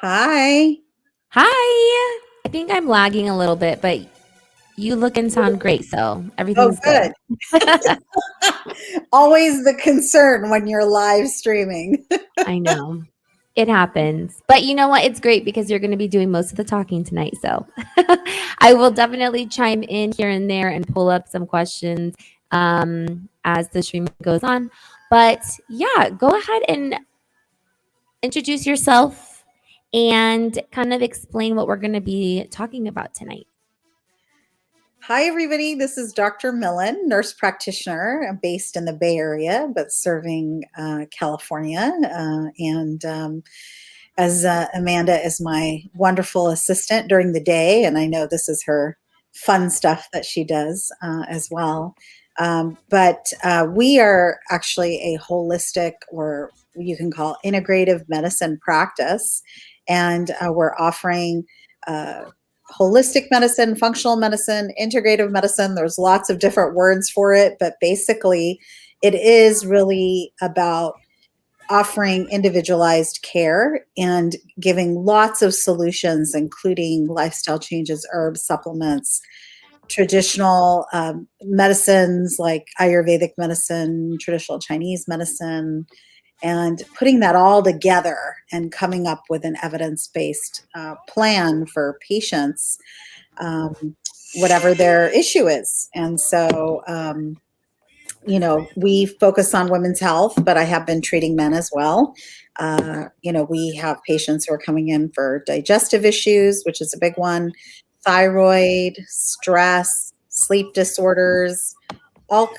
Hi. Hi. I think I'm lagging a little bit, but you look and sound great, so Oh, everything's good. good. Always the concern when you're live streaming. I know. It happens. But you know what? It's great because you're going to be doing most of the talking tonight. So I will definitely chime in here and there and pull up some questions as the stream goes on. But yeah, go ahead and introduce yourself and kind of explain what we're going to be talking about tonight. Hi, everybody. This is Dr. Milan, nurse practitioner. I'm based in the Bay Area, but serving California. And as Amanda is my wonderful assistant during the day, and I know this is her fun stuff that she does as well. But we are actually a holistic, or you can call integrative medicine practice, and we're offering uh, holistic medicine, functional medicine, integrative medicine. There's lots of different words for it, but basically, it is really about offering individualized care and giving lots of solutions, including lifestyle changes, herbs, supplements, traditional medicines like Ayurvedic medicine, traditional Chinese medicine, and putting that all together and coming up with an evidence-based plan for patients, um, whatever their issue is. And so, we focus on women's health, but I have been treating men as well. We have patients who are coming in for digestive issues, which is a big one, thyroid, stress, sleep disorders, all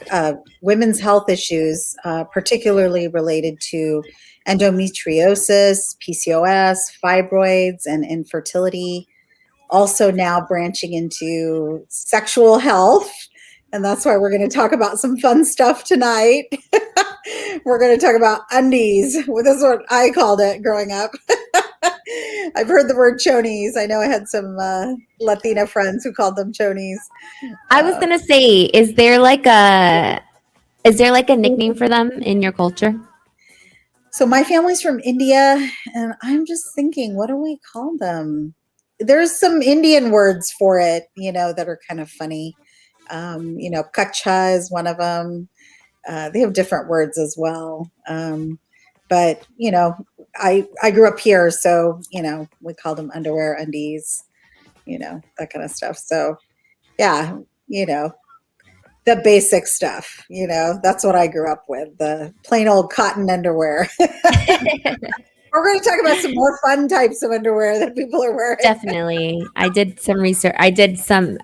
women's health issues, particularly related to endometriosis, PCOS, fibroids, and infertility. Also, now branching into sexual health. And that's why we're going to talk about some fun stuff tonight. We're going to talk about undies. Well, this is what I called it growing up. I've heard the word chonies. I know I had some Latina friends who called them chonies. I was going to say, is there like a nickname for them in your culture? So my family's from India, and I'm just thinking, what do we call them? There's some Indian words for it, that are kind of funny. Kacha is one of them. They have different words as well. But I grew up here, so we called them underwear, undies, that kind of stuff. So yeah, the basic stuff, that's what I grew up with, the plain old cotton underwear. We're going to talk about some more fun types of underwear that people are wearing. Definitely. I did some research. I did some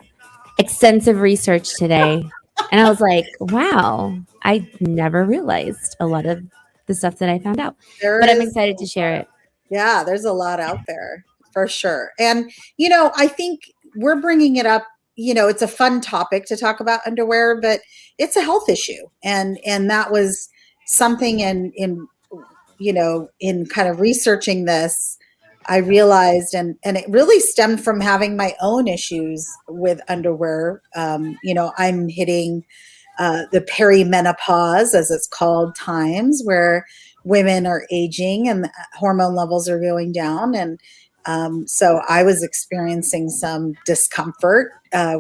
extensive research today. And I was like, wow, I never realized a lot of the stuff that I found out. There But I'm is, excited to share it. yeah, there's a lot out there for sure. And, I think we're bringing it up, it's a fun topic to talk about underwear, but it's a health issue. And that was something in kind of researching this, I realized, and it really stemmed from having my own issues with underwear. I'm hitting the perimenopause, as it's called, times where women are aging and hormone levels are going down. And so I was experiencing some discomfort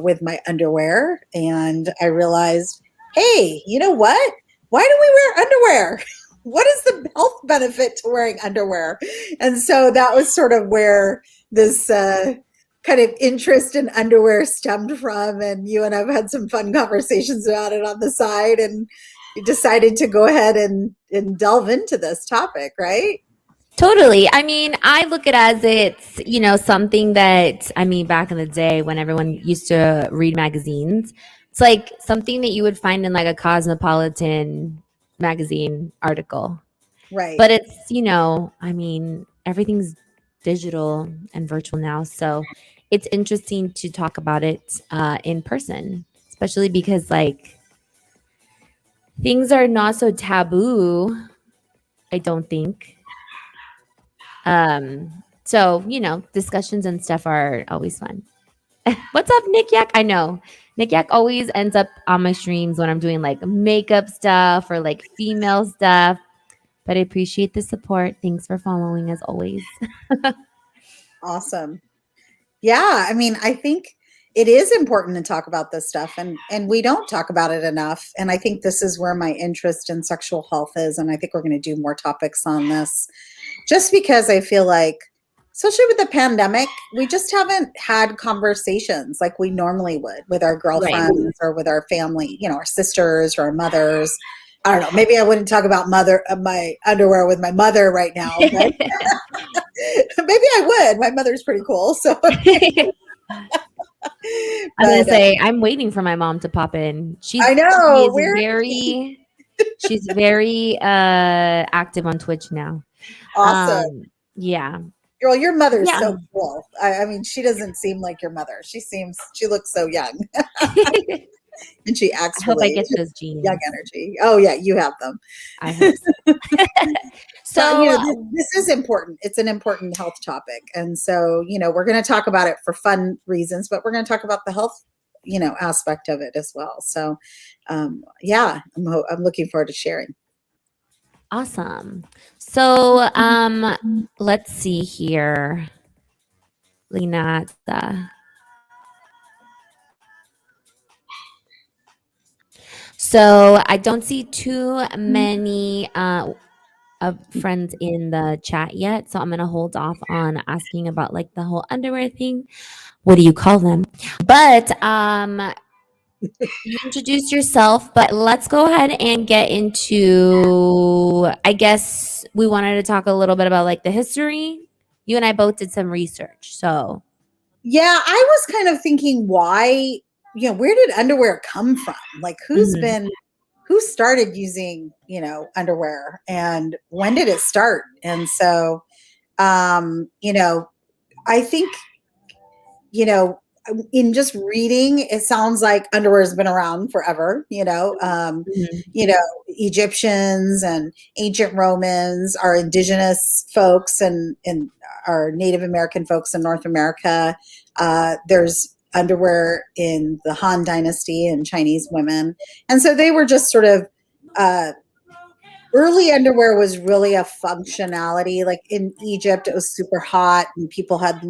with my underwear. And I realized, hey, you know what? Why do we wear underwear? What is the health benefit to wearing underwear? And so that was sort of where this kind of interest in underwear stemmed from. And you and I've had some fun conversations about it on the side, and we decided to go ahead and delve into this topic, right? Totally. I mean, I look at it as it's, something that, I mean, back in the day when everyone used to read magazines, it's like something that you would find in like a Cosmopolitan magazine article. Right. But it's, I mean, everything's digital and virtual now. So it's interesting to talk about it in person, especially because like things are not so taboo, I don't think. So, discussions and stuff are always fun. What's up, Nick Yak? I know. Nick Yak always ends up on my streams when I'm doing like makeup stuff or like female stuff. But I appreciate the support. Thanks for following as always. Awesome. Yeah, I mean, I think it is important to talk about this stuff, and we don't talk about it enough. And I think this is where my interest in sexual health is, and I think we're going to do more topics on this just because I feel like, especially with the pandemic, we just haven't had conversations like we normally would with our Right. girlfriends or with our family, our sisters or our mothers. I don't know, maybe I wouldn't talk about my underwear with my mother right now, but maybe I would. My mother's pretty cool, so I'm gonna but say I'm waiting for my mom to pop in. I She know, is where is she? very she's very active on Twitch now. Awesome. Yeah. Girl, your mother's Yeah. so cool. I mean, she doesn't seem like your mother. She looks so young I and she acts hope I really get those young genes. energy. Oh yeah, you have them. I hope so. But So this is important. It's an important health topic. And so, we're going to talk about it for fun reasons, but we're going to talk about the health, aspect of it as well. So, yeah, I'm looking forward to sharing. awesome. So let's see here. Lena. So I don't see too many of friends in the chat yet. So I'm gonna hold off on asking about like the whole underwear thing. What do you call them? But you introduced yourself, but let's go ahead and get into, I guess we wanted to talk a little bit about like the history. You and I both did some research. So Yeah, I was kind of thinking why, where did underwear come from? Like mhm. who started using, underwear and when did it start? And so, I think, you know, in just reading, it sounds like underwear has been around forever, Mhm. Egyptians and ancient Romans, our indigenous folks and our Native American folks in North America. There's underwear in the Han Dynasty and Chinese women. And so they were just sort of uh, early underwear was really a functionality. Like in Egypt, it was super hot and people had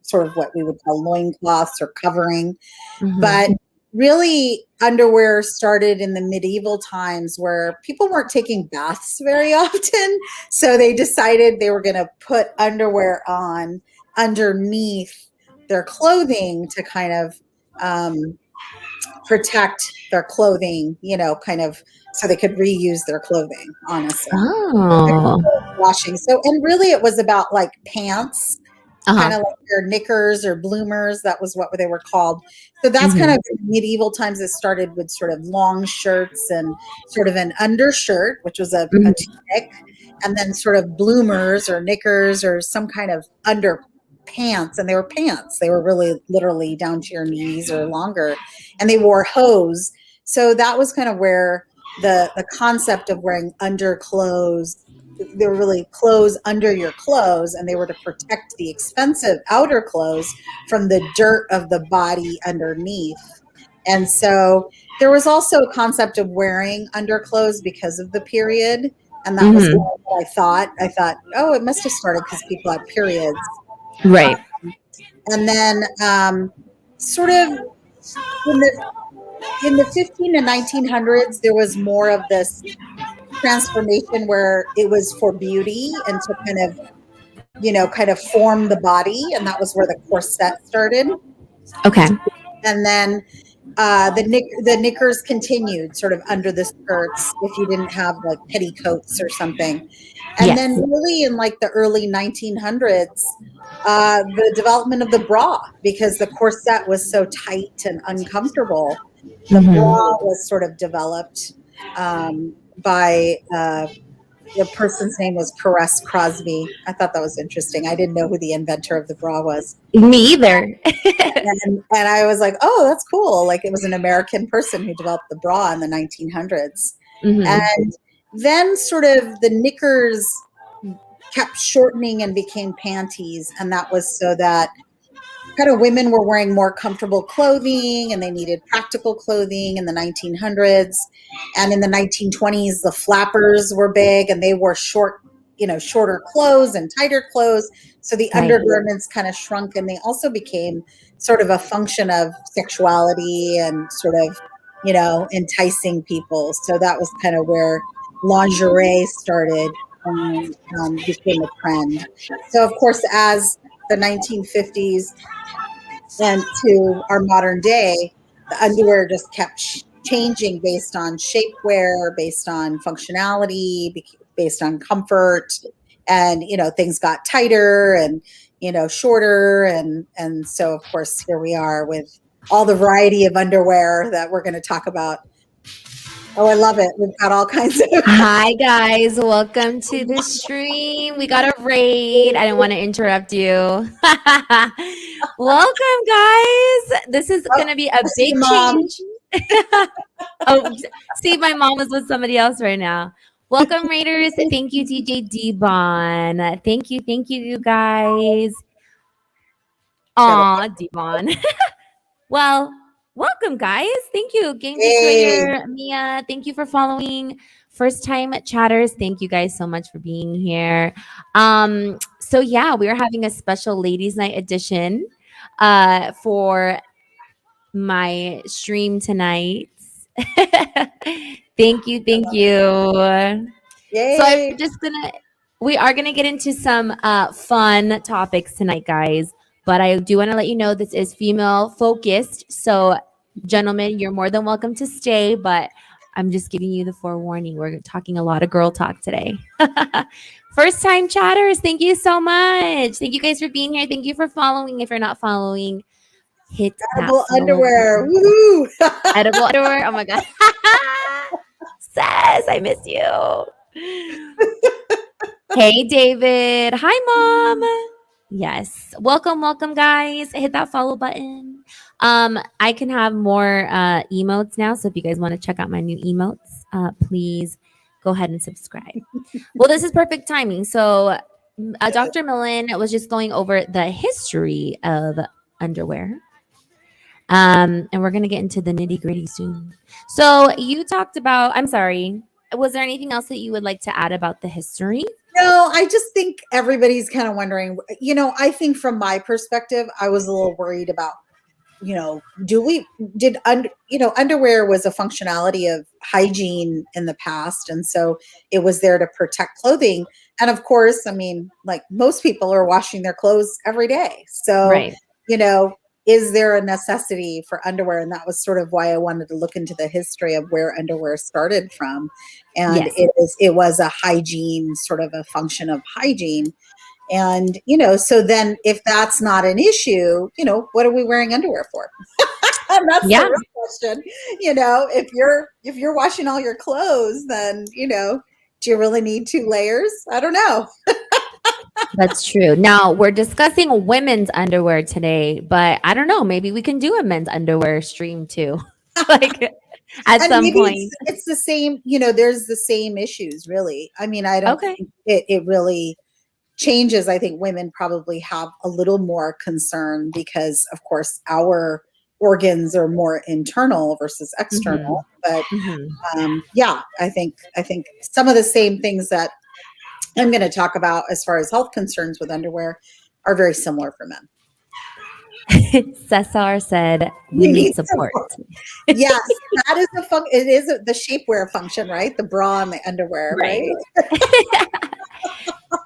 sort of what we would call loincloths or covering. But Mhm. really, underwear started in the medieval times where people weren't taking baths very often. So they decided they were going to put underwear on underneath their clothing to kind of protect their clothing, kind of so they could reuse their clothing, honestly. Oh. Washing. So, and really it was about like pants, kind Uh-huh. of like your knickers or bloomers. That was what they were called. So that's kind Mhm. of medieval times. It started with sort of long shirts and sort of an undershirt, which was a Mhm. tunic, and then sort of bloomers or knickers or some kind of underpants. And they were pants. They were really literally down to your knees or longer. And they wore hose. So that was kind of where the concept of wearing underclothes, they were really clothes under your clothes, and they were to protect the expensive outer clothes from the dirt of the body underneath. And so there was also a concept of wearing underclothes because of the period. And that was Mhm. kind of what I thought. I thought, oh, it must have started because people had periods. Right. And then sort of in the 15 and 1900s, there was more of this transformation where it was for beauty and to kind of form the body, and that was where the corset started. Okay. And then the knickers continued sort of under the skirts if you didn't have like petticoats or something. And then Yes. really in like the early 1900s, the development of the bra, because the corset was so tight and uncomfortable, the Mhm. bra was sort of developed by the person's name was Caress Crosby. I thought that was interesting. I didn't know who the inventor of the bra was. Me either. And I was like, oh, that's cool. Like it was an American person who developed the bra in the 1900s. Mhm. And then sort of the knickers kept shortening and became panties. And that was so that kind of women were wearing more comfortable clothing and they needed practical clothing in the 1900s. And in the 1920s, the flappers were big and they wore short shorter clothes and tighter clothes. So the Right. undergarments kind of shrunk, and they also became sort of a function of sexuality and sort of, enticing people. So that was kind of where lingerie started and became a trend. So, of course, as the 1950s and to our modern day, the underwear just kept changing based on shapewear, based on functionality, based on comfort, and things got tighter and shorter, and so of course here we are with all the variety of underwear that we're going to talk about. Oh, I love it. We've got all kinds of Hi guys, welcome to the stream. We got a raid. I didn't want to interrupt you. Welcome guys. This is oh, going to be a see big mom. change. Oh, see, my mom was with somebody else right now. Welcome Raiders. Thank you DJ Dbon. Thank you you guys. Aw, Dbon. Well, welcome, guys. Thank you, Game Hey, Destroyer, Mia. Thank you for following. First time chatters, thank you guys so much for being here. So yeah, we are having a special ladies' night edition for my stream tonight. Thank you. So yay. we are gonna get into some fun topics tonight, guys. But I do want to let you know this is female focused. So, gentlemen, you're more than welcome to stay. But I'm just giving you the forewarning. We're talking a lot of girl talk today. First time chatters, thank you so much. Thank you guys for being here. Thank you for following. If you're not following, hit that Edible follow underwear. button. Woohoo. Edible underwear. Oh my god. Says I miss you. Hey, David. Hi, Mom. Yes. Welcome, guys. Hit that follow button. I can have more emotes now. So if you guys want to check out my new emotes, please go ahead and subscribe. Well, this is perfect timing. So Dr. Millen was just going over the history of underwear. And we're gonna get into the nitty gritty soon. So you talked about. I'm sorry. Was there anything else that you would like to add about the history? No, I just think everybody's kind of wondering. I think from my perspective, I was a little worried about, do we did under underwear was a functionality of hygiene in the past, and so it was there to protect clothing. And of course, I mean, like most people are washing their clothes every day. So, Right. you know, is there a necessity for underwear? And that was sort of why I wanted to look into the history of where underwear started from. And Yes. it was a hygiene, sort of a function of hygiene. And, so then if that's not an issue, what are we wearing underwear for? And that's the Yeah, real question. If you're washing all your clothes, then, do you really need two layers? I don't know. that's true. Now we're discussing women's underwear today, but I don't know. Maybe we can do a men's underwear stream too, like at And some maybe it's point. it's the same, there's the same issues really. I mean, I don't Okay. think it really changes. I think women probably have a little more concern because, of course, our organs are more internal versus Mm-hmm. external. But Mm-hmm. yeah, I think some of the same things that I'm going to talk about as far as health concerns with underwear are very similar for men. Cesar said we We need need support. support. Yes, that is it is the shapewear function, right? The bra and the underwear, Right. right?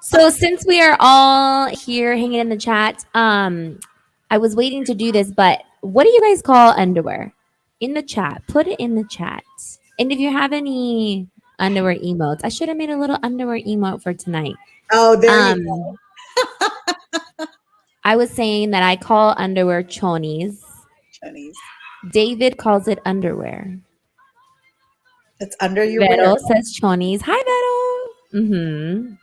So since we are all here hanging in the chat, I was waiting to do this, but what do you guys call underwear? In the chat, put it in the chat. And if you have any underwear emotes, I should have made a little underwear emote for tonight. Oh, there you go. Um, I was saying that I call underwear chonies. Chinese. David calls it underwear. It's under your wear. Vero says chonies. Hi, Vero. Mm-hmm.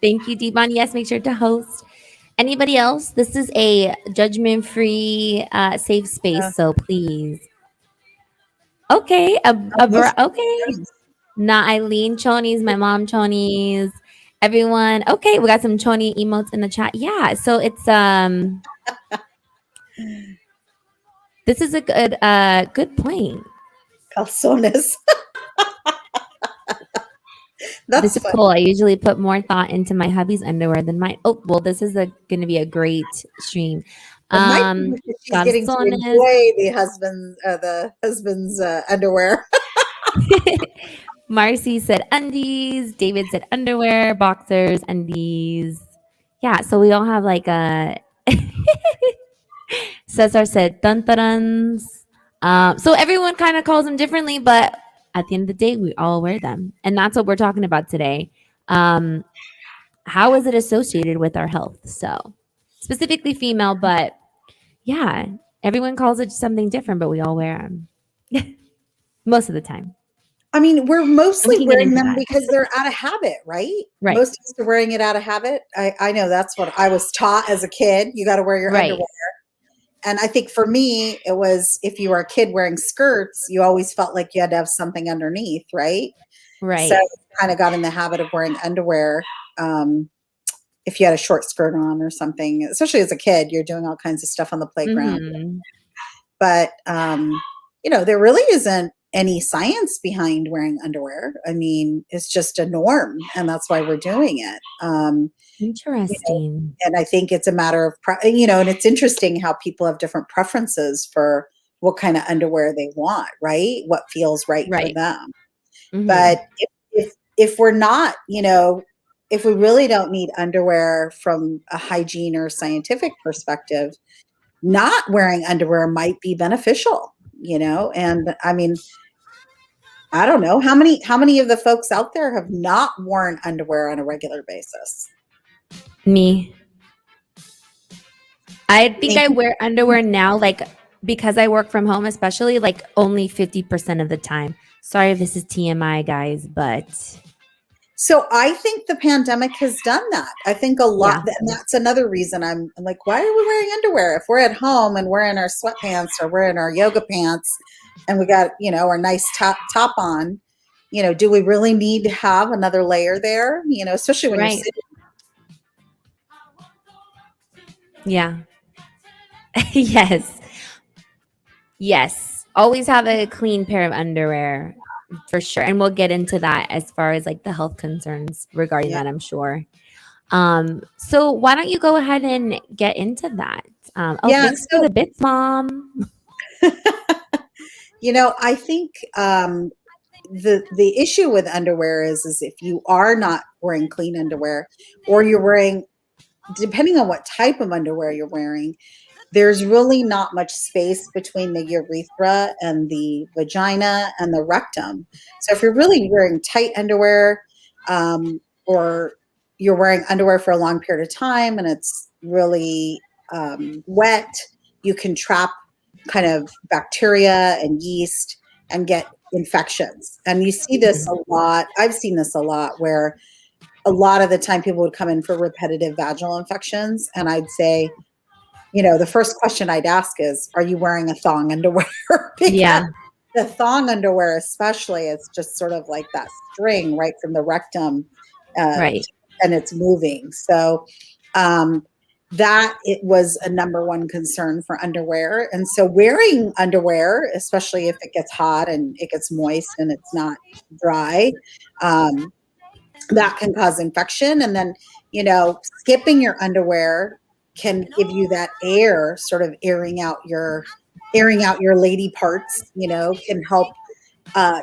Thank you, Devon. Yes, make sure to host. Anybody else? This is a judgment-free, safe space, so please. Okay, Most okay. Not Eileen chonies, my mom chonies. Everyone, okay. We got some choni emotes in the chat. Yeah, so it's this is a good point. calzones. This That's is fun. cool. I usually put more thought into my hubby's underwear than mine. Oh, well, this is going to be a great stream. It might be because she's getting to Calzones. enjoy the husband's underwear. Marcy said undies. David said underwear, boxers, undies. Yeah, so we all have like a. Cesar said dun duns. So everyone kind of calls them differently, but at the end of the day, we all wear them, and that's what we're talking about today. Um, how is it associated with our health? So specifically female, but yeah, everyone calls it something different, but we all wear them most of the time. I mean, we're And we mostly can get wearing into them that. because they're out of habit, right? Right. Most of us are wearing it out of habit. I know that's what I was taught as a kid. You got to wear your Right. underwear. And I think for me, it was if you were a kid wearing skirts, you always felt like you had to have something underneath, right? So Right. kind of got in the habit of wearing underwear. If you had a short skirt on or something, especially as a kid, you're doing all kinds of stuff on the playground. Mm-hmm. But there really isn't any science behind wearing underwear. I mean, it's just a norm, and that's why we're doing it. You know, Interesting. and I think it's a matter of and it's interesting how people have different preferences for what kind of underwear they want, right? What feels right for Right. them. Mm-hmm. But if we're not, if we really don't need underwear from a hygiene or scientific perspective, not wearing underwear might be beneficial, and I mean, I don't know how many of the folks out there have not worn underwear on a regular basis. Me. I think Me. I wear underwear now, like because I work from home, especially like only 50% of the time. Sorry if this is TMI, guys, but So I think the pandemic has done that. I think a lot, yeah, and that's another reason I'm like, why are we wearing underwear? If we're at home and we're in our sweatpants or we're in our yoga pants and we got, our nice top on, do we really need to have another layer there? Especially when you're right. sitting. Yeah. Yes. Yes. Always have a clean pair of underwear for sure. And we'll get into that as far as like the health concerns regarding Yeah. that, I'm sure. So why don't you go ahead and get into that? Yeah. Thanks for the bits, mom. I think the issue with underwear is if you are not wearing clean underwear, or you're wearing, depending on what type of underwear you're wearing, there's really not much space between the urethra and the vagina and the rectum. So if you're really wearing tight underwear, or you're wearing underwear for a long period of time and it's really wet, you can trap kind of bacteria and yeast and get infections. And you see this a lot. I've seen this a lot where a lot of the time people would come in for repetitive vaginal infections. And I'd say, the first question I'd ask is, are you wearing a thong underwear? Because Yeah. the thong underwear, especially, it's just sort of like that string right from the rectum, Right. and it's moving. So, that it was a number one concern for underwear. And so wearing underwear, especially if it gets hot and it gets moist and it's not dry, um, that can cause infection. And then, skipping your underwear can give you that air, sort of airing out your lady parts, can help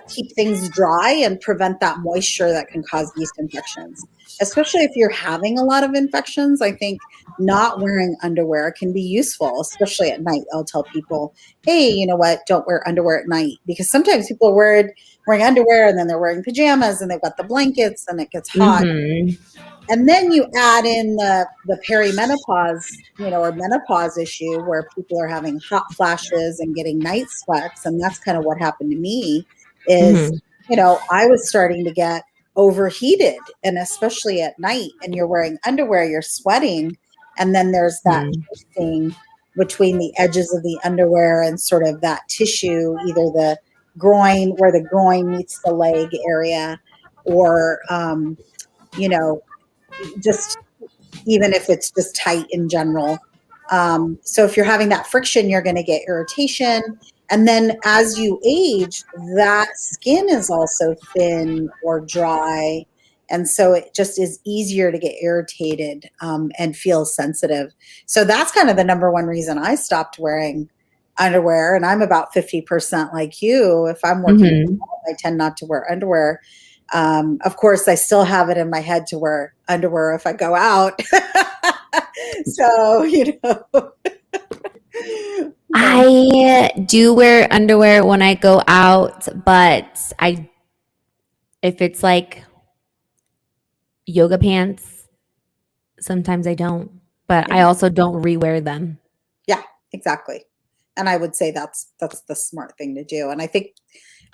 keep things dry and prevent that moisture that can cause yeast infections. Especially if you're having a lot of infections, I think not wearing underwear can be useful, especially at night. I'll tell people, hey, you know what? Don't wear underwear at night, because sometimes people wearing underwear and then they're wearing pajamas and they've got the blankets and it gets hot. Mm-hmm. And then you add in the perimenopause, or menopause issue where people are having hot flashes and getting night sweats. And that's kind of what happened to me is, Mm-hmm. I was starting to get overheated, and especially at night, and you're wearing underwear, you're sweating. And then there's that thing between the edges of the underwear and sort of that tissue, either the groin, where the groin meets the leg area, or, you know, just even if it's just tight in general. So if you're having that friction, you're going to get irritation. And then as you age, that skin is also thin or dry. And so it just is easier to get irritated and feel sensitive. So that's kind of the number one reason I stopped wearing underwear. And I'm about 50% like you. If I'm working from Mhm. home, I tend not to wear underwear. Of course, I still have it in my head to wear underwear if I go out. So, but I do wear underwear when I go out, but I if it's like yoga pants, sometimes I don't. But yeah, I also don't rewear them. yeah, exactly. And I would say that's the smart thing to do. And I think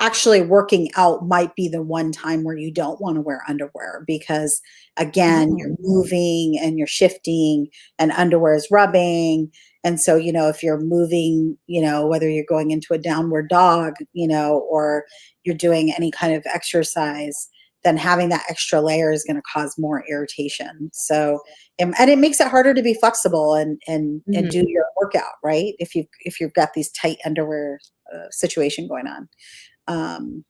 actually working out might be the one time where you don't want to wear underwear because again you're Oh. moving and you're shifting and underwear is rubbing, and so if you're moving, whether you're going into a downward dog, or you're doing any kind of exercise, then having that extra layer is going to cause more irritation. So and it makes it harder to be flexible and Mhm. do your workout, right, if you've got these tight underwear situation going on. um,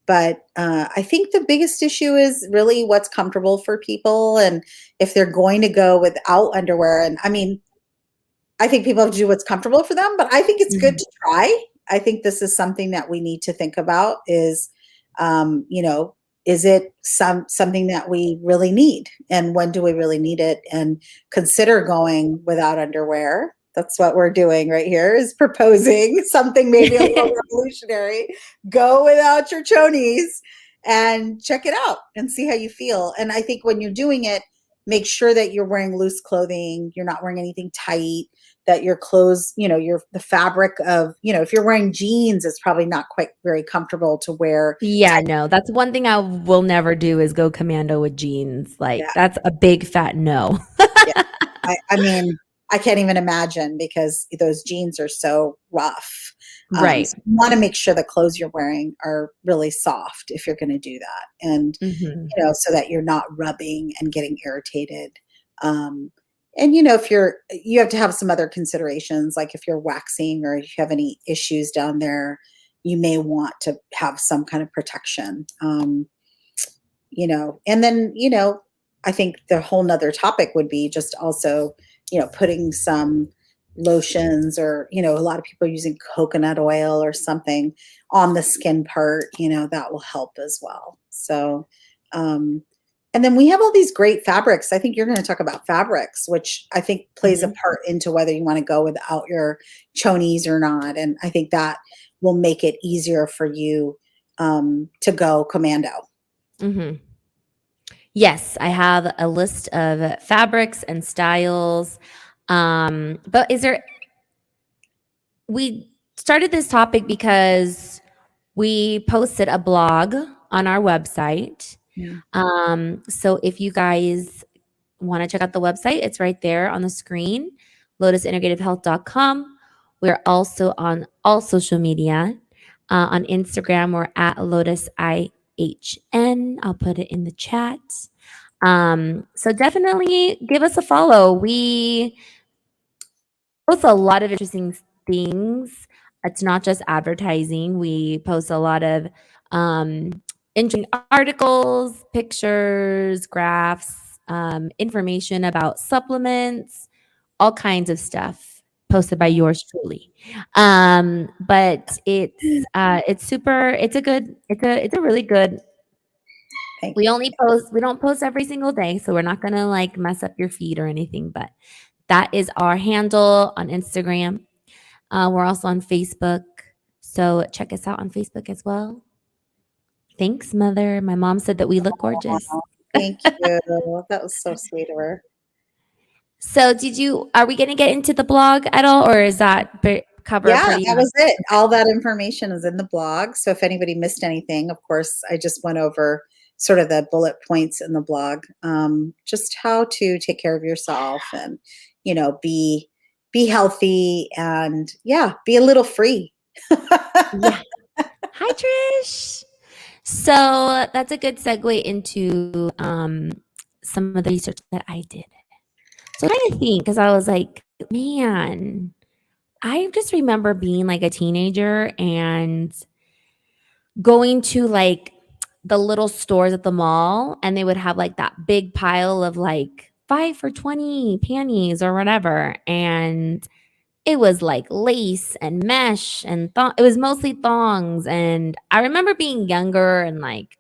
but I think the biggest issue is really what's comfortable for people. And if they're going to go without underwear, and I mean, I think people have to do what's comfortable for them, but I think it's good Mhm. to try. I think this is something that we need to think about is, um, you know, is it something that we really need? And when do we really need it? And consider going without underwear. That's what we're doing right here is proposing something maybe a little revolutionary. Go without your chonies and check it out and see how you feel. And I think when you're doing it, make sure that you're wearing loose clothing, you're not wearing anything tight, that your clothes, your the fabric of, if you're wearing jeans, it's probably not quite very comfortable to wear Yeah, tight. no, that's one thing I will never do is go commando with jeans. Like, Yeah, that's a big fat no. yeah. I mean, I can't even imagine because those jeans are so rough. Right. So you want to make sure the clothes you're wearing are really soft if you're going to do that, and Mhm. so that you're not rubbing and getting irritated. Um, and if you have to have some other considerations, like if you're waxing or if you have any issues down there, you may want to have some kind of protection. And then I think the whole nother topic would be just also putting some lotions, or a lot of people are using coconut oil or something on the skin part, that will help as well. So um and then we have all these great fabrics. I think you're going to talk about fabrics, which I think plays a Mhm. part into whether you want to go without your chonies or not, and I think that will make it easier for you to go commando. Mhm. Yes, I have a list of fabrics and styles. But we started this topic because we posted a blog on our website. Yeah. So if you guys want to check out the website, it's right there on the screen, lotusintegrativehealth.com. We're also on all social media. On Instagram, we're at LotusIHN. I'll put it in the chat. So definitely give us a follow. We post a lot of interesting things. It's not just advertising. We post a lot of interesting articles, pictures, graphs, information about supplements, all kinds of stuff posted by yours truly. But it's super. It's a really good. Thank We you. only post. We don't post every single day, so we're not gonna like mess up your feed or anything. But that is our handle on Instagram. We're also on Facebook. So check us out on Facebook as well. Thanks, Mother. My mom said that we look gorgeous. Aw, thank you. That was so sweet of her. So, are we going to get into the blog at all, or is that cover Yeah, pretty that much? was it. All that information is in the blog. So if anybody missed anything, of course, I just went over sort of the bullet points in the blog, just how to take care of yourself and, be healthy and yeah, be a little free. Yeah. Hi, Trish. So that's a good segue into some of the research that I did. So I trying to think because I was like, man, I just remember being like a teenager and going to like the little stores at the mall, and they would have like that big pile of like 5 for 20 panties or whatever. And it was like lace and mesh and it was mostly thongs. And I remember being younger and like,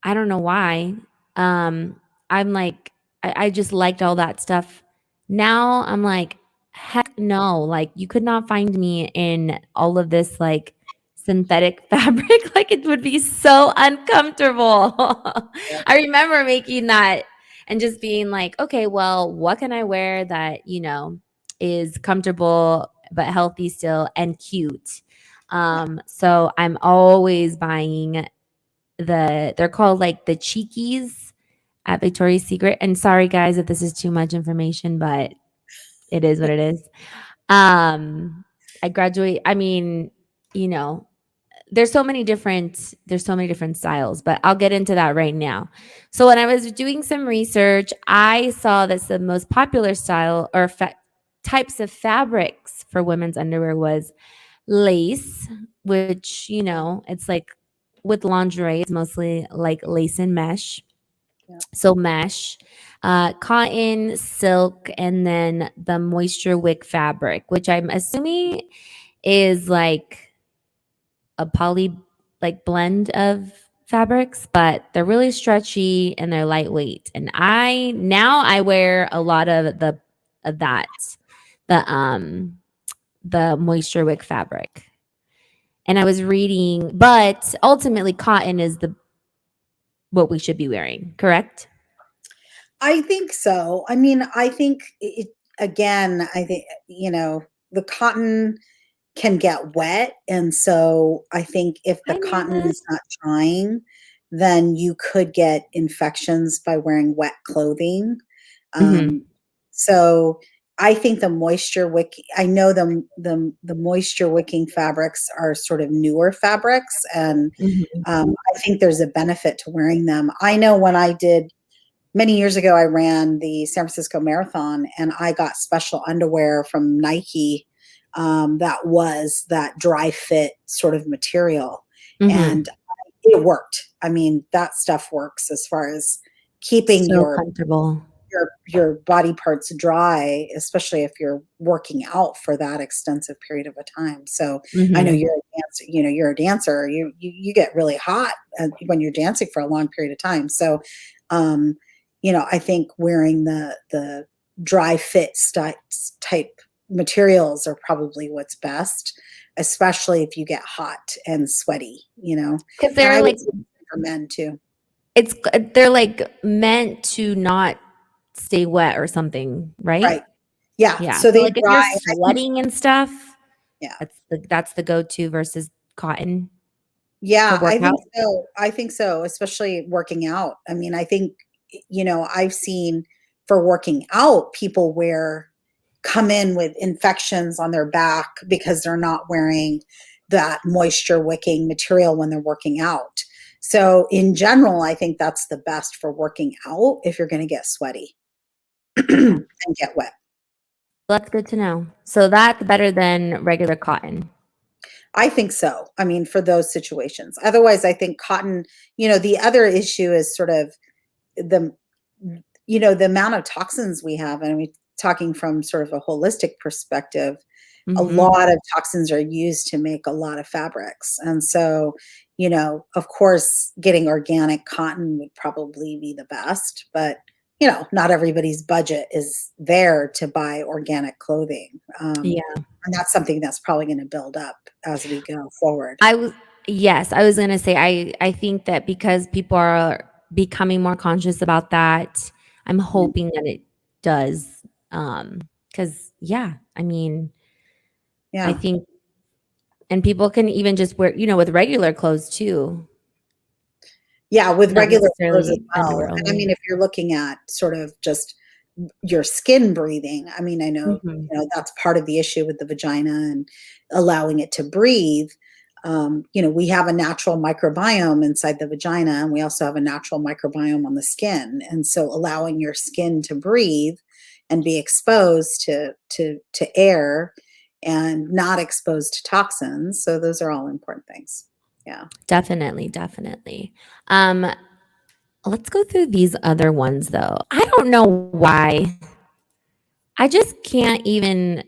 I don't know why. Um, I'm like, I just liked all that stuff. Now I'm like, heck no. Like, you could not find me in all of this like synthetic fabric. Like, it would be so uncomfortable. Yeah. I remember making that and just being like, okay, well, what can I wear that, is comfortable but healthy still and cute? Yeah. So I'm always buying they're called like the cheekies at Victoria's Secret. And sorry guys if this is too much information, but it is what it is. I graduate, I mean, you know, there's so many different styles, but I'll get into that right now. So when I was doing some research, I saw that the most popular style or types of fabrics for women's underwear was lace, which, it's like with lingerie, it's mostly like lace and mesh. Yeah. So mesh, cotton, silk, and then the moisture wick fabric, which I'm assuming is like a poly like blend of fabrics, but they're really stretchy and they're lightweight. And I wear a lot of that, the moisture wick fabric. And I was reading, but ultimately cotton is the what we should be wearing, correct? I think so. I mean, I think again, I think, the cotton can get wet. And so I think if the Hi, cotton Milan. is not drying, then you could get infections by wearing wet clothing. Mhm, Um, so I think the moisture wick, I know the moisture wicking fabrics are sort of newer fabrics, and mhm, I think there's a benefit to wearing them. I know when I did many years ago, I ran the San Francisco Marathon, and I got special underwear from Nike that was that dry fit sort of material, mhm. and it worked. I mean, that stuff works as far as keeping So comfortable. your body parts dry, especially if you're working out for that extensive period of a time. So I know Mhm. you're a dancer. You're a dancer. You get really hot when you're dancing for a long period of time. So, um, I think wearing the dry fit type materials are probably what's best, especially if you get hot and sweaty. Because And they're I would like say for men too. they're like meant to not stay wet or something, right? Right. Yeah. Yeah. So So they like if dry. you're I think. sweating and stuff, Yeah. that's the go-to versus cotton for Yeah, I think workout. so. I think so, especially working out. I mean, I think, I've seen for working out, people come in with infections on their back because they're not wearing that moisture wicking material when they're working out. So, in general, I think that's the best for working out if you're going to get sweaty Okay. and get wet. That's good to know. So that's better than regular cotton. I think so. I mean, for those situations. Otherwise, I think cotton, the other issue is sort of the the amount of toxins we have, and I mean, talking from sort of a holistic perspective, a Mhm. lot of toxins are used to make a lot of fabrics. And so, of course, getting organic cotton would probably be the best, but not everybody's budget is there to buy organic clothing. Yeah. And that's something that's probably going to build up as we go forward. I was Yes, I was gonna say I think that because people are becoming more conscious about that, I'm Yeah. hoping that it does. Because yeah, I mean, I Yeah. think and people can even just wear, with regular clothes too, Yeah, with not regular clothes as necessarily well. underwear And I only. mean, if you're looking at sort of just your skin breathing, I mean, I know, Mhm. that's part of the issue with the vagina and allowing it to breathe. We have a natural microbiome inside the vagina, and we also have a natural microbiome on the skin. And so allowing your skin to breathe and be exposed to air and not exposed to toxins. So those are all important things. Yeah. Definitely, definitely. Um, let's go through these other ones though. I don't know why. I just can't even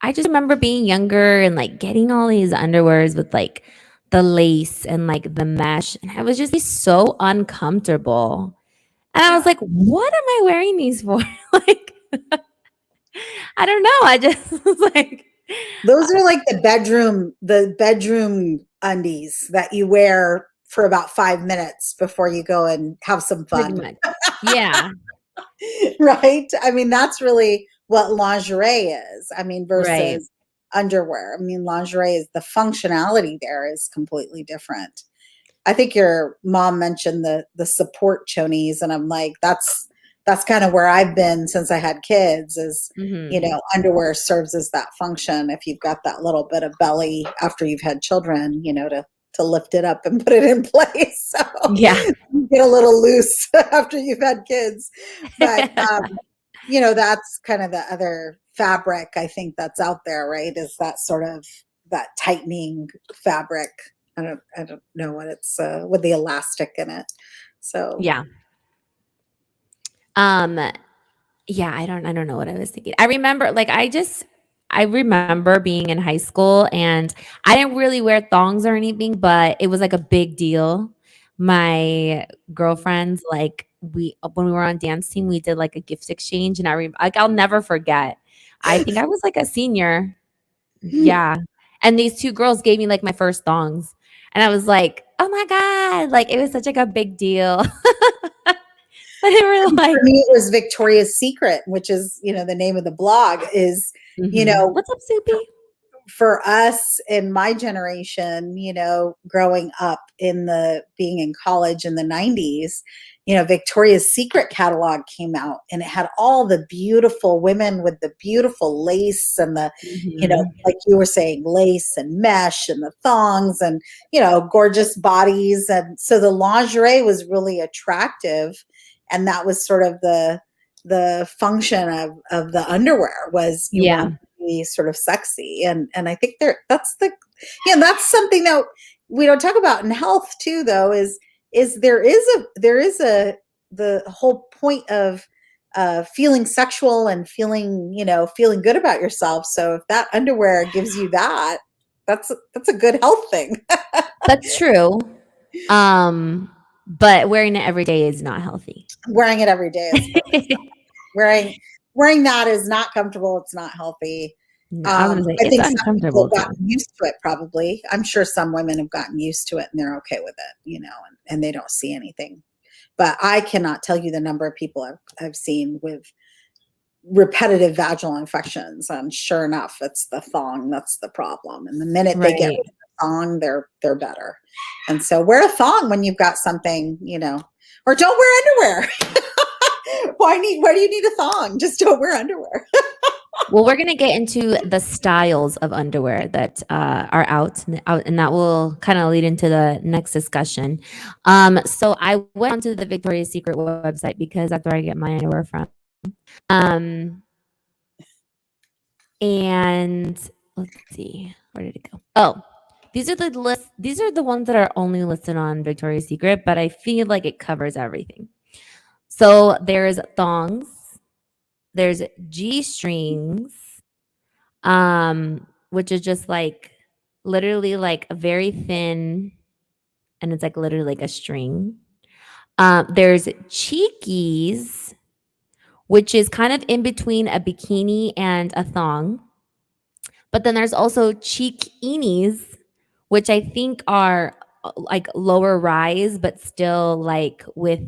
I just remember being younger and like getting all these underwears with like the lace and like the mesh and I was just so uncomfortable. And I was Yeah. like, what am I wearing these for? Like I don't know. I just was like Those are like the bedroom undies that you wear for about 5 minutes before you go and have some pretty fun. much. Yeah, Right? I mean, that's really what lingerie is. I mean, right. versus underwear. I mean, lingerie is the functionality there is completely different. I think your mom mentioned the support chonies, and I'm like, that's kind of where I've been since I had kids. Is Mhm. underwear serves as that function if you've got that little bit of belly after you've had children, to lift it up and put it in place. So Yeah. you get a little loose after you've had kids, but that's kind of the other fabric I think that's out there, right? Is that sort of that tightening fabric. I don't know what it's with the elastic in it. So Yeah. Um Yeah, I don't know what I was thinking. I remember like I remember being in high school and I didn't really wear thongs or anything, but it was like a big deal. My girlfriends like we when we were on dance team, we did like a gift exchange and like I'll never forget. I think I was like a senior. Yeah. And these two girls gave me like my first thongs. And I was like, "Oh my god." Like it was such like a big deal. But they were for like, me it was Victoria's Secret, which is the name of the blog. Is you mhm. know "What's up, Soupy?" for us in my generation, growing up in the being in college in the 90s, Victoria's Secret catalog came out and it had all the beautiful women with the beautiful lace and Mhm. like you were saying, lace and mesh and the thongs and, gorgeous bodies. And so the lingerie was really attractive. And that was sort of the function of the underwear was you want Yeah. be sort of sexy. And I think that's something that we don't talk about in health too, though, is there is a the whole point of feeling sexual and feeling good about yourself. So if that underwear gives you that, that's a good health thing. That's true. But wearing it every day is not healthy. Wearing it every day is wearing wearing that is not comfortable. It's not healthy. No, I was gonna say I it's think some people uncomfortable have too. gotten used to it. Probably, I'm sure some women have gotten used to it and they're okay with it, and they don't see anything. But I cannot tell you the number of people I've seen with repetitive vaginal infections, and sure enough, it's the thong that's the problem. And the minute they get rid Right. of the thong, they're better. And so wear a thong when you've got something, or don't wear underwear. Why do you need a thong? Just don't wear underwear. Well, we're gonna get into the styles of underwear that are out, and that will kind of lead into the next discussion. So I went onto the Victoria's Secret website because that's where I get my underwear from. Um, and let's see, where did it go? Oh, these are the list. These are the ones that are only listed on Victoria's Secret, but I feel like it covers everything. So there's thongs, there's G strings, which is just like literally like a very thin, and it's like literally like a string. There's cheekies, which is kind of in between a bikini and a thong. But then there's also cheekinis, which I think are like lower rise, but still like with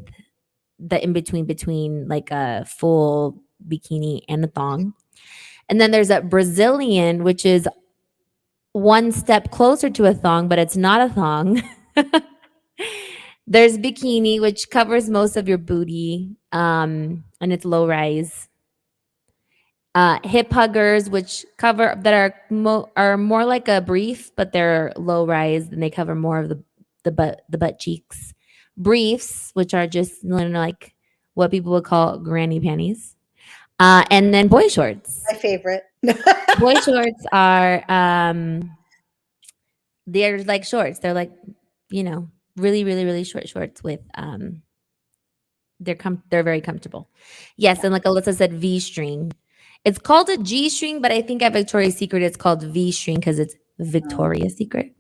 the in between like a full bikini and a thong. And then there's a Brazilian, which is one step closer to a thong, but it's not a thong. There's bikini, which covers most of your booty, and it's low rise. Hip huggers, which cover that are more like a brief, but they're low rise and they cover more of the butt cheeks. Briefs, which are just like what people would call granny panties, and then boy shorts. My favorite. Boy shorts are they're like shorts. They're like, you know, really, really, really short shorts with they're very comfortable. Yes, Yeah. and like Alyssa said, V string. It's called a G string, but I think at Victoria's Secret it's called V string because it's Um, Victoria's Secret.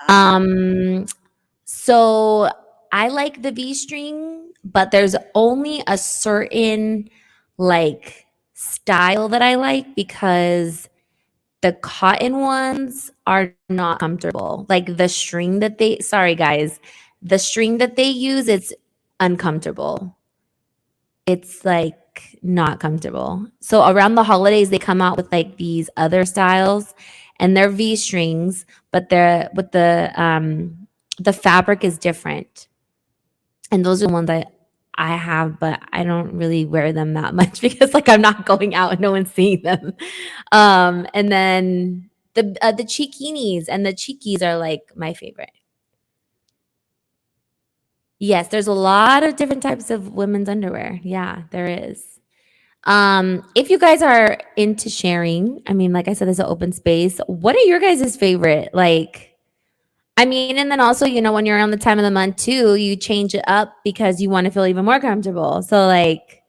ah, Um, so I like the V string, but there's only a certain like style that I like because the cotton ones are not comfortable. Like the string that they, sorry guys, the string that they use, it's uncomfortable. It's like not comfortable. So around the holidays, they come out with like these other styles and they're V strings, but they're with the fabric is different. And those are the ones that I have, but I don't really wear them that much because like I'm not going out and no one's seeing them. And then the chikinis and the chikis are like my favorite. Yes, there's a lot of different types of women's underwear. Yeah, there is. If you guys are into sharing, I mean, like I said, there's an open space. What are your guys' favorite? Like, I mean, and then also, you know, when you're on the time of the month too, you change it up because you want to feel even more comfortable. So like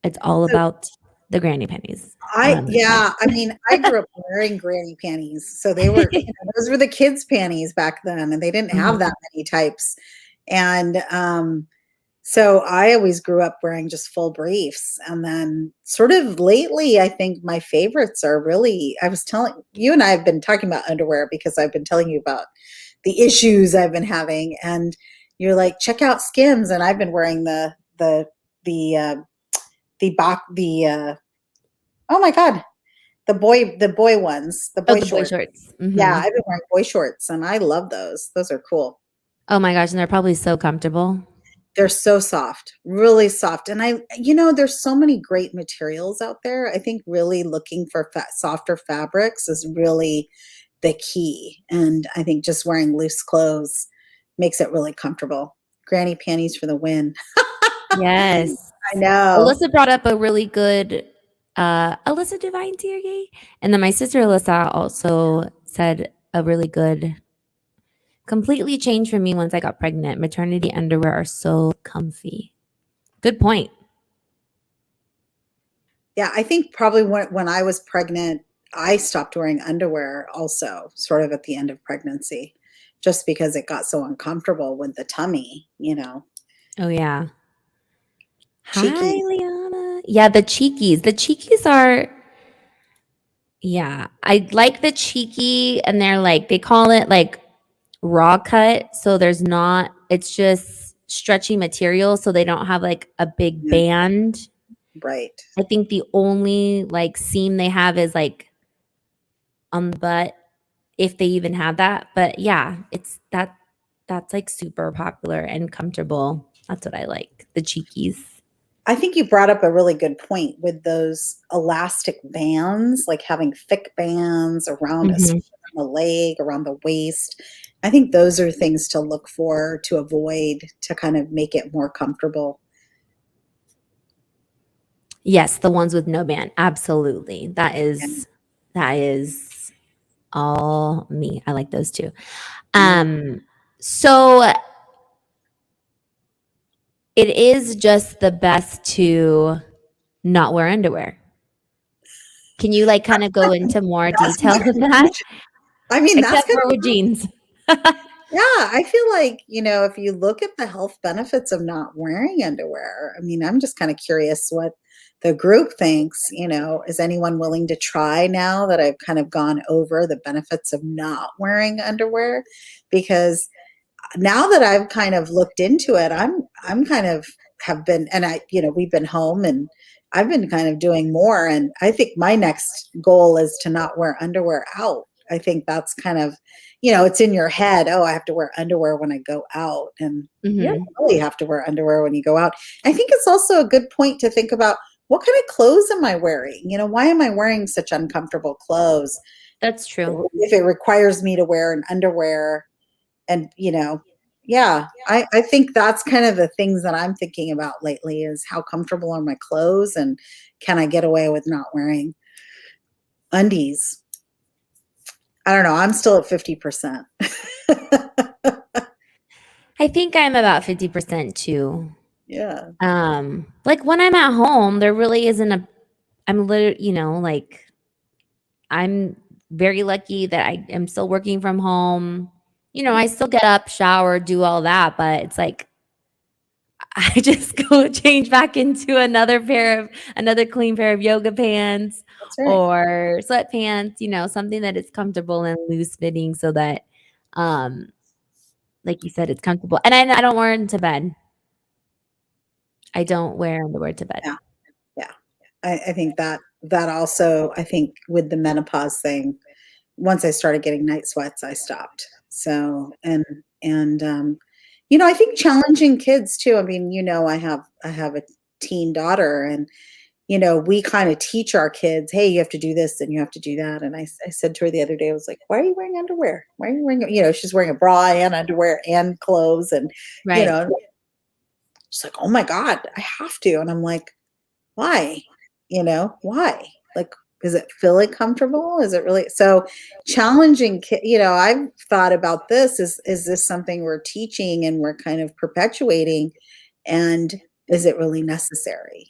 it's all so about the granny panties. That's my I mean, I grew up wearing granny panties. So they were, those were the kids' panties back then, and they didn't have Mhm. that many types. And so I always grew up wearing just full briefs. And then sort of lately, I think my favorites are really, I was telling you and I have been talking about underwear because I've been telling you about the issues I've been having. And you're like, check out Skims. And I've been wearing the, the oh my God, the boy ones, the Oh, boy the boy shorts. shorts. Yeah, Hmm. I've been wearing boy shorts and I love those. Those are cool. Oh my gosh, and they're probably so comfortable. They're so soft, really soft. And there's so many great materials out there. I think really looking for softer fabrics is really the key. And I think just wearing loose clothes makes it really comfortable. Granny panties for the win. Yes. I know. Alyssa brought up a really good Alyssa Divine Tiergay. And then my sister Alyssa also said a really good completely changed for me once I got pregnant. Maternity underwear are so comfy. Good point. Yeah, I think probably when I was pregnant, I stopped wearing underwear also, sort of at the end of pregnancy, just because it got so uncomfortable with the tummy. Oh yeah. Hi, Cheeky. Liana. Yeah, the cheekies. The cheekies are yeah. I like the cheeky and they're like they call it like raw cut. So there's not it's just stretchy material so they don't have like a big Yeah, band. right. I think the only like seam they have is like on the butt if they even have that. But yeah, that's like super popular and comfortable. That's what I like. The cheekies. I think you brought up a really good point with those elastic bands, like having thick bands around, Mhm. especially around the leg, around the waist. I think those are things to look for, to avoid, to kind of make it more comfortable. Yes, the ones with no band. Absolutely. And That is all me. I like those too. yeah. Um so it is just the best to not wear underwear. Can you like kind of go into more That's detail my than that? conclusion. I mean, that's Except kind for of with jeans. yeah, I feel like, if you look at the health benefits of not wearing underwear, I mean, I'm just kind of curious what the group thinks. Is anyone willing to try now that I've kind of gone over the benefits of not wearing underwear? Because now that I've kind of looked into it, I'm kind of have been, and we've been home and I've been kind of doing more. And I think my next goal is to not wear underwear out. I think that's kind of, it's in your head. Oh, I have to wear underwear when I go out. And you Mhm. don't really have to wear underwear when you go out. I think it's also a good point to think about what kind of clothes am I wearing? Why am I wearing such uncomfortable clothes? That's true. If it requires me to wear an underwear and yeah, I think that's kind of the things that I'm thinking about lately is how comfortable are my clothes and can I get away with not wearing undies? I don't know. I'm still at 50%. I think I'm about 50% too. Yeah. Like when I'm at home, there really isn't a I'm literally, like I'm very lucky that I am still working from home. I still get up, shower, do all that, but it's like I just go change back into another clean pair of yoga pants That's right. or sweatpants, something that is comfortable and loose fitting so that um like you said, it's comfortable. And I don't wear it into bed. I don't wear underwear to bed. Yeah. Yeah. I think that also, I think with the menopause thing, once I started getting night sweats, I stopped. So, I think challenging kids too. I mean, I have a teen daughter, and we kind of teach our kids, hey, you have to do this and you have to do that. And I said to her the other day, I was like, why are you wearing underwear? Why are you wearing, she's wearing a bra and underwear and clothes. And, you Right. know, she's like, oh my God, I have to. And I'm like, why? Why? Like, is it feeling comfortable? Is it really so challenging? I've thought about this. Is this something we're teaching and we're kind of perpetuating? And is it really necessary?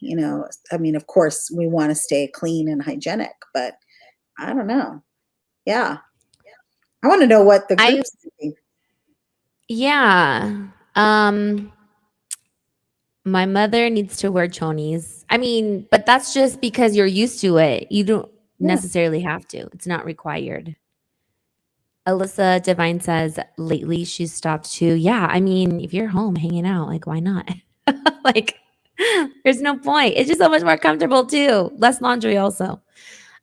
I mean, of course, we want to stay clean and hygienic, but I don't know. Yeah. I want to know what the I group's thinking. Yeah. My mother needs to wear chonies. I mean, but that's just because you're used to it. You don't Yeah. necessarily have to. It's not required. Alyssa Divine says lately she's stopped too. Yeah, I mean, if you're home hanging out, like why not? Like there's no point. It's just so much more comfortable too. Less laundry also.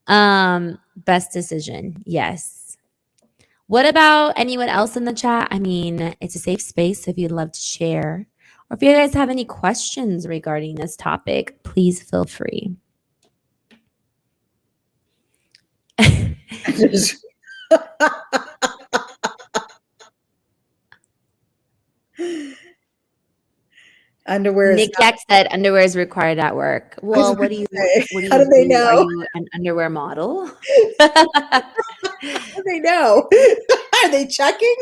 Best decision. Yes. What about anyone else in the chat? I mean, it's a safe space if you'd love to share. Or if you guys have any questions regarding this topic, please feel free. Underwear is Nick not. Yak said underwear is required at work. I was Well, about to say, what do how you do they do? Are know? you an underwear model? How do they know? Are they checking?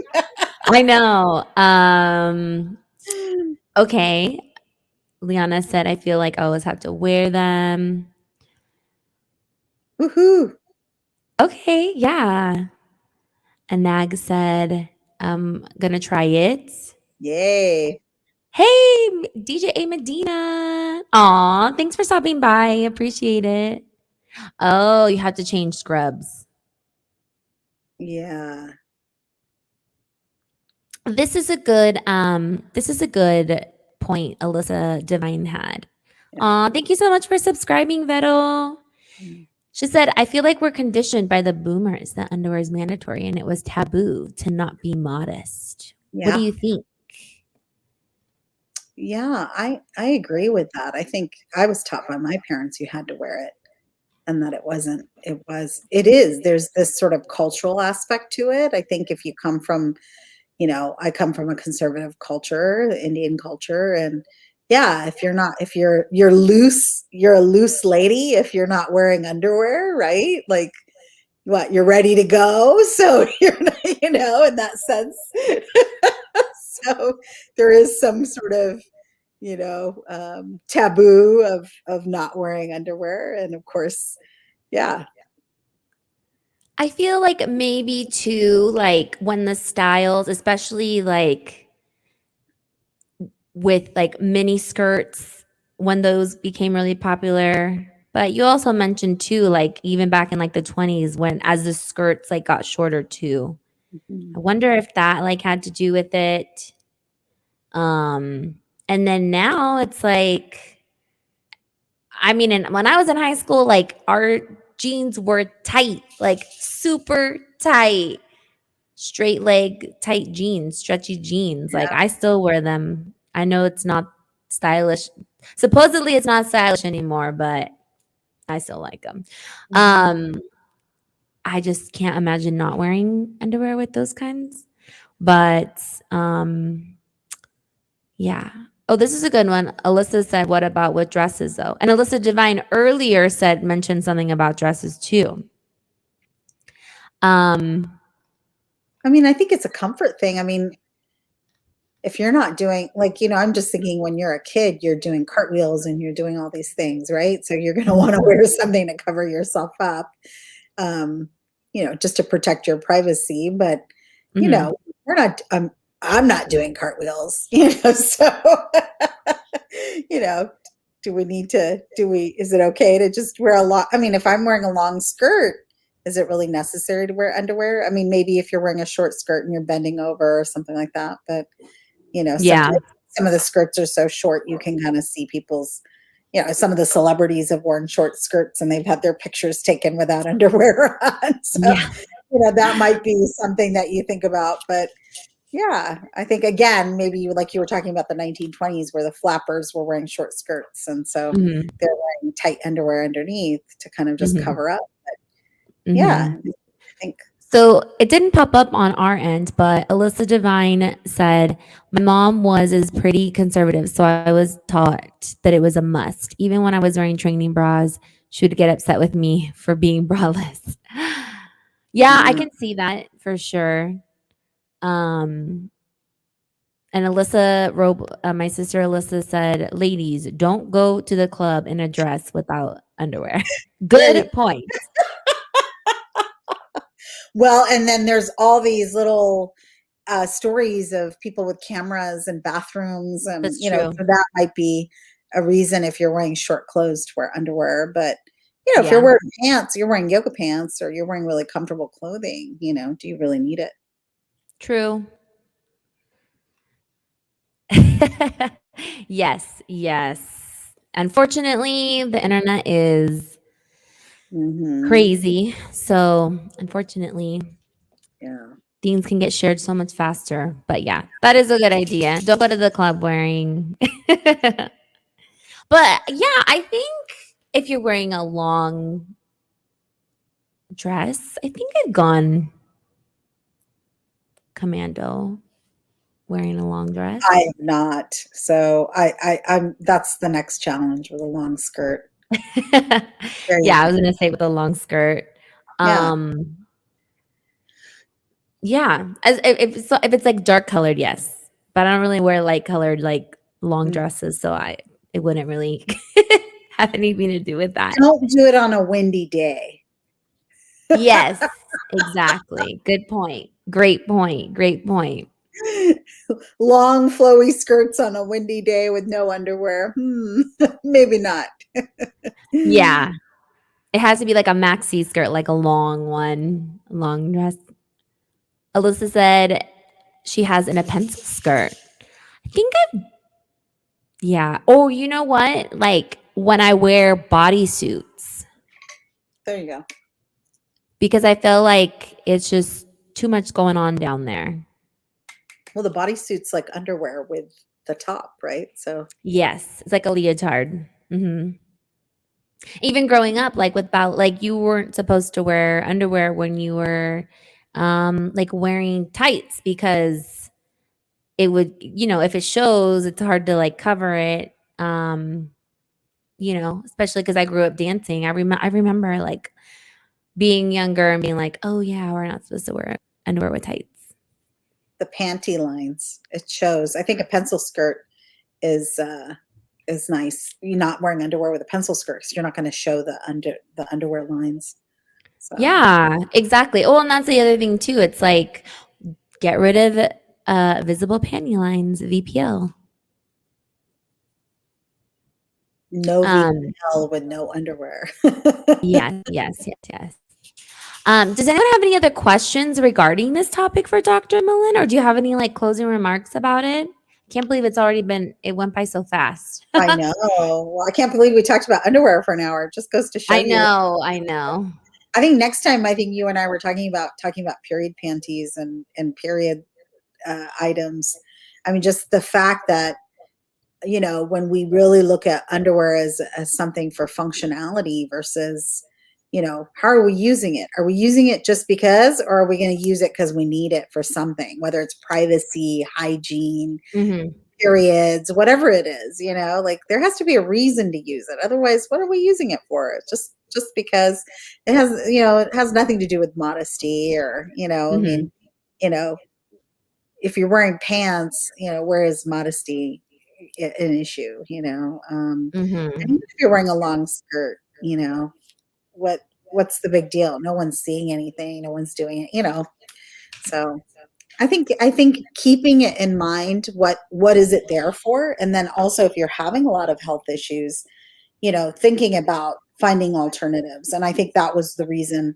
I know. Okay. Liana said, I feel like I always have to wear them. Woohoo! Okay, yeah. Anag said, I'm gonna try it. Yay! Hey, DJ A Medina. Aw, thanks for stopping by. Appreciate it. Oh, you have to change scrubs. Yeah. This is a good point Alyssa Divine had. Yeah. Aw, thank you so much for subscribing, Vettel. Mm. She said, I feel like we're conditioned by the boomers that underwear is mandatory and it was taboo to not be modest. What do Yeah. you think? Yeah, I agree with that. I think I was taught by my parents you had to wear it and that it is. There's this sort of cultural aspect to it. I think if you come from, I come from a conservative culture, Indian culture, and yeah, if you're loose, you're a loose lady if you're not wearing underwear, right? Like what, you're ready to go, so you're not, in that sense. So there is some sort of taboo of not wearing underwear, and of course, yeah. I feel like maybe too, like when the styles, especially like with like mini skirts, when those became really popular. But you also mentioned too, like even back in like the 20s when as the skirts like got shorter too. Mhm. I wonder if that like had to do with it. And then now it's like, I mean, and when I was in high school, like our jeans were tight, like super tight, straight leg, tight jeans, stretchy jeans. Like Yeah. I still wear them. I know it's not stylish. Supposedly it's not stylish anymore, but I still like them. Mhm. Um, I just can't imagine not wearing underwear with those kinds. But yeah. Oh, this is a good one. Alyssa said, what about with dresses though? And Alyssa Divine earlier mentioned something about dresses too. I mean, I think it's a comfort thing. I mean, if you're not doing like, I'm just thinking when you're a kid, you're doing cartwheels and you're doing all these things, right? So you're going to want to wear something to cover yourself up, um, just to protect your privacy. But, you Mhm. know, we're not, I'm not doing cartwheels, so, you know, is it okay to just wear a lot? I mean, if I'm wearing a long skirt, is it really necessary to wear underwear? I mean, maybe if you're wearing a short skirt and you're bending over or something like that, but Yeah. sometimes some of the skirts are so short you can kind of see some of the celebrities have worn short skirts and they've had their pictures taken without underwear on. So, Yeah. that might be something that you think about. But yeah, I think again, maybe like you were talking about the 1920s where the flappers were wearing short skirts. And so Mhm. they're wearing tight underwear underneath to kind of just Mhm. cover up. Yeah, Mhm. I think. So it didn't pop up on our end, but Alyssa Devine said, my mom is pretty conservative, so I was taught that it was a must. Even when I was wearing training bras, she would get upset with me for being braless. Yeah, I Yeah. can see that for sure. Um, and my sister Alyssa said, ladies, don't go to the club in a dress without underwear. There you Good point. Well, and then there's all these little stories of people with cameras and bathrooms, and That's true. so that might be a reason if you're wearing short clothes to wear underwear. But if you're Yeah, wearing pants, you're wearing yoga pants, or you're wearing really comfortable clothing. Do you really need it? true. Yes, yes. Unfortunately, the internet is Hmm. crazy. So, unfortunately, Yeah. things can get shared so much faster. But yeah, that is a good idea. Don't go to the club wearing. But yeah, I think if you're wearing a long dress, I think I've gone commando wearing a long I dress. am not. So I'm that's the next challenge with a long skirt. There you Yeah, I was go. gonna say with a long skirt. Yeah. Um, Yeah, as if it's, like, dark colored, yes, but I don't really wear light colored, like, long Mm. dresses, so it wouldn't really have anything to do with that. Don't do it on a windy day. Yes, exactly. Good point. Great point, great point. Long flowy skirts on a windy day with no underwear. Maybe not. Yeah, it has to be like a maxi skirt, like a long one, long dress. Alyssa said she has in a pencil skirt. I think I've yeah. Oh, you know what? Like, when I wear bodysuits. There you go. Because I feel like it's just too much going on down there. Well, the bodysuit's like underwear with the top, right? So Yes, it's like a leotard. Even growing up, like without like you weren't supposed to wear underwear when you were like wearing tights because it would, if it shows, it's hard to like cover it. Especially because I grew up dancing. I remember like being younger and being like, oh yeah, we're not supposed to wear underwear with tights. the panty lines, it shows. I think a pencil skirt is nice. You're not wearing underwear with a pencil skirt because you're not going to show the underwear lines. So Yeah, exactly. Oh, and that's the other thing too. It's like get rid of visible panty lines, VPL. no Um, VL with no underwear. yes, yes, yes, yes. Does anyone have any other questions regarding this topic for Dr. Millen, or do you have any like closing remarks about it? Can't believe it went by so fast. I know. Well, I can't believe we talked about underwear for an hour. It just goes to show I you. know, I know. I think next time, I think you and I were talking about period panties and period items. I mean, just the fact that when we really look at underwear as something for functionality versus how are we using it? Are we using it just because, or are we going to use it because we need it for something, whether it's privacy, hygiene, Hmm. periods, whatever it is, like there has to be a reason to use it. Otherwise, what are we using it for? It's just just because it has, it has nothing to do with modesty or, I Mhm. mean, you know, if you're wearing pants, where is modesty an issue, and even Mhm. if you're wearing a long skirt, what what's the big deal? No one's seeing anything, no one's doing it, so I think keeping it in mind, what is it there for? And then also if you're having a lot of health issues, thinking about finding alternatives. And I think that was the reason,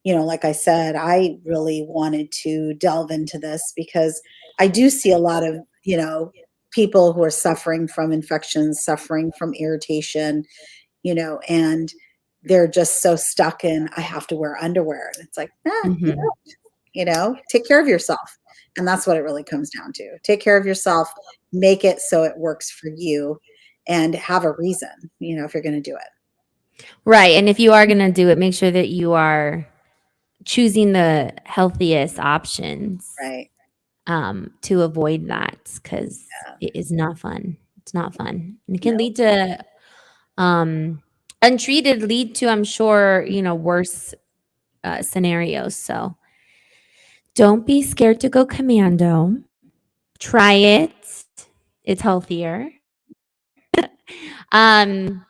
like I said, I really wanted to delve into this because I do see a lot of, people who are suffering from infections, suffering from irritation, and they're just so stuck in, I have to wear underwear. And it's like, nah, Mhm. take care of yourself. And that's what it really comes down to. Take care of yourself, make it so it works for you, and have a reason, if you're going to do it. Right, and if you are gonna do it, make sure that you are choosing the healthiest options, Right. to avoid that because it is not fun. It's not fun, and it can No. lead to, um untreated lead to, I'm sure, worse, scenarios, so don't be scared to go commando. Try it. It's healthier. Um,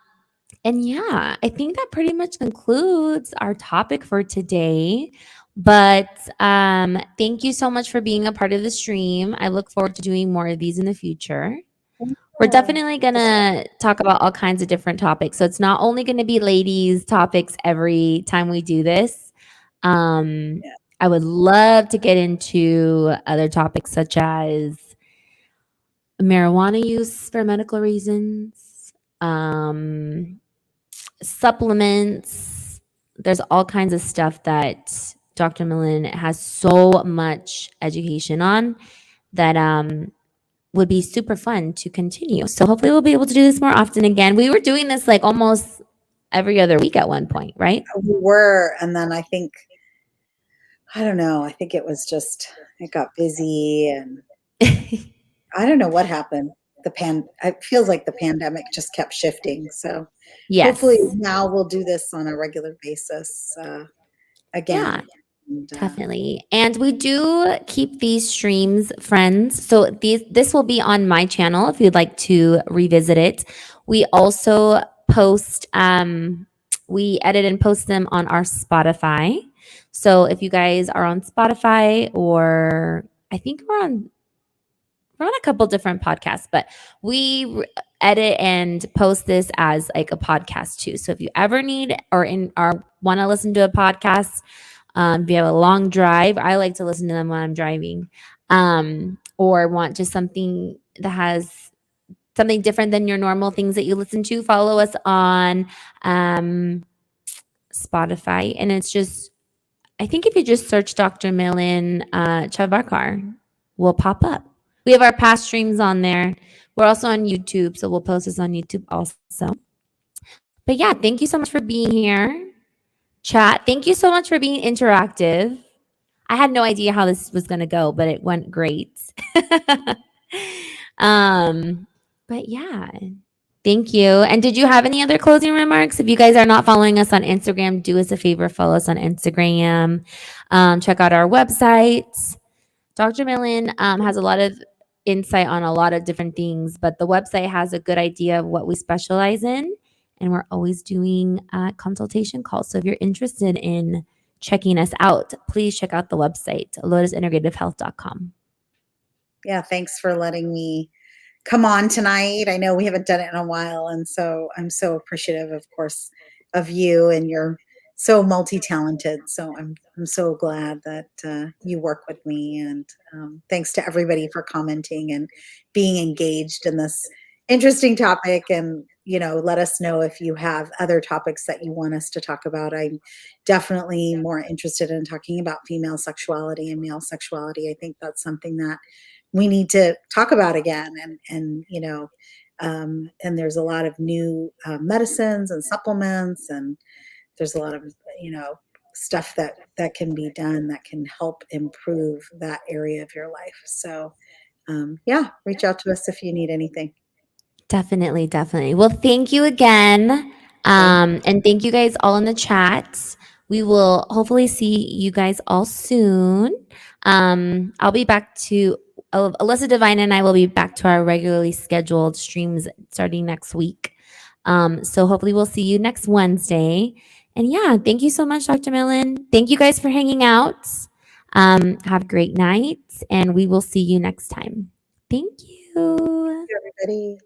and yeah, I think that pretty much concludes our topic for today. But thank you so much for being a part of the stream. I look forward to doing more of these in the future. We're Yeah. definitely going to talk about all kinds of different topics. So it's not only going to be ladies' topics every time we do this. Um, Yeah. I would love to get into other topics such as marijuana use for medical reasons, supplements. There's all kinds of stuff that Dr. Millen has so much education on that would be super fun to continue. So hopefully we'll be able to do this more often again. We were doing this like almost every other week at one point, right? We were, and then I don't know, I think it was just, it got busy and I don't know what happened. It feels like the pandemic just kept shifting. So hopefully Yes. now we'll do this on a regular basis Yeah. again. And Definitely. And we do keep these streams friends. So this will be on my channel if you'd like to revisit it. We also post we edit and post them on our Spotify. So if you guys are on Spotify, or I think we're on a couple different podcasts, but edit and post this as like a podcast too. So if you ever need or want to listen to a podcast, if you have a long drive, I like to listen to them when I'm driving, or want just something that has something different than your normal things that you listen to. Follow us on um, Spotify, and it's just, I think if you just search Dr. Milan Chavakar, will pop up. We have our past streams on there. We're also on YouTube, so we'll post this on YouTube also. But yeah, thank you so much for being here. Chat, thank you so much for being interactive. I had no idea how this was going to go, but it went great. um, but yeah, thank you. And did you have any other closing remarks? If you guys are not following us on Instagram, do us a favor, follow us on Instagram. Check out our website. Dr. Millen has a lot of insight on a lot of different things, but the website has a good idea of what we specialize in. And we're always doing consultation calls. So if you're interested in checking us out, please check out the website, lotusintegrativehealth.com. yeah, thanks for letting me come on tonight. I know we haven't done it in a while, and so I'm so appreciative, of course, of you, and you're so multi-talented. So I'm so glad that you work with me, and thanks to everybody for commenting and being engaged in this interesting topic. And let us know if you have other topics that you want us to talk about. I'm definitely more interested in talking about female sexuality and male sexuality. I think that's something that we need to talk about again. And there's a lot of new medicines and supplements, and there's a lot of you know stuff that can be done that can help improve that area of your life. So yeah, reach out to us if you need anything. Definitely, definitely. Well, thank you again. Thank And thank you guys all in the chat. We will hopefully see you guys all soon. I'll be back to Alyssa Divine and I will be back to our regularly scheduled streams starting next week. So hopefully we'll see you next Wednesday. And yeah, thank you so much, Dr. Millen. Thank you guys for hanging out. Have a great night, and we will see you next time. Thank you. you, everybody.